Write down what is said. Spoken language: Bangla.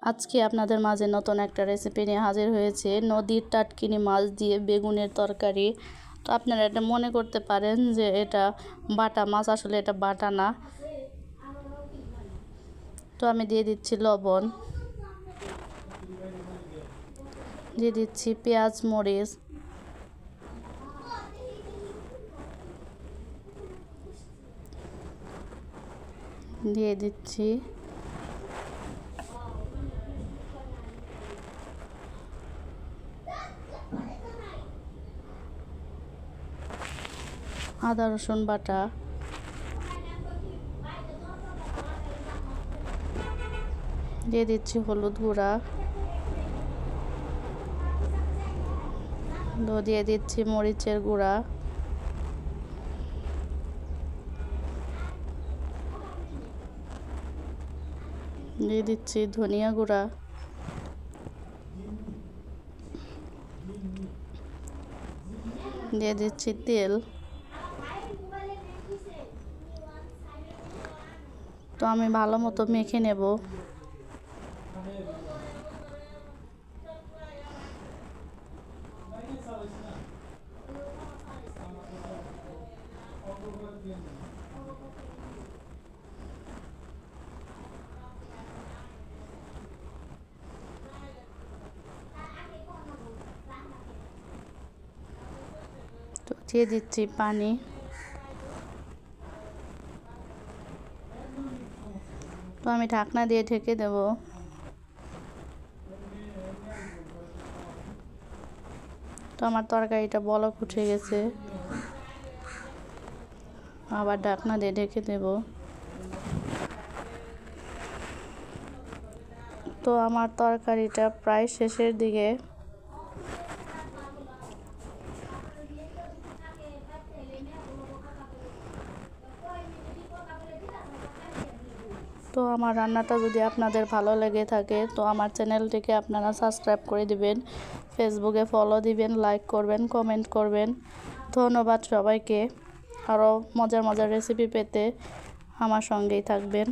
আজকে আপনাদের মাঝে নতুন একটা রেসিপি নিয়ে হাজির হয়েছে, নদীর টাটকিনি মাছ দিয়ে বেগুনের তরকারি। তো আপনারা এটা মনে করতে পারেন যে এটা বাটা মাছ, আসলে এটা বাটা না। তো আমি দিয়ে দিচ্ছি লবণ, দিয়ে দিচ্ছি পেঁয়াজ মরিচ, দিয়ে দিচ্ছি আদা রসুন বাটা, দিয়ে দিচ্ছি হলুদ গুঁড়া, দিয়ে দিচ্ছি মরিচের গুঁড়া, দিয়ে দিচ্ছি ধনিয়া গুঁড়া, দিয়ে দিচ্ছি তেল। তো আমি ভালো মতো মেখে নেব। তো দিয়ে দিচ্ছি পানি। তো আমি ঢাকনা দিয়ে ঢেকে দেব। তো আমার তরকারিটা বলক উঠে গেছে, আবার ঢাকনা দিয়ে ঢেকে দেব। তো আমার তরকারিটা প্রায় শেষের দিকে। তো আমার রান্নাটা যদি আপনাদের ভালো লেগে থাকে তো আমার চ্যানেলটিকে আপনারা সাবস্ক্রাইব করে দিবেন, ফেসবুকে ফলো দিবেন, লাইক করবেন, কমেন্ট করবেন। ধন্যবাদ সবাইকে। আরও মজার মজার রেসিপি পেতে আমার সঙ্গেই থাকবেন।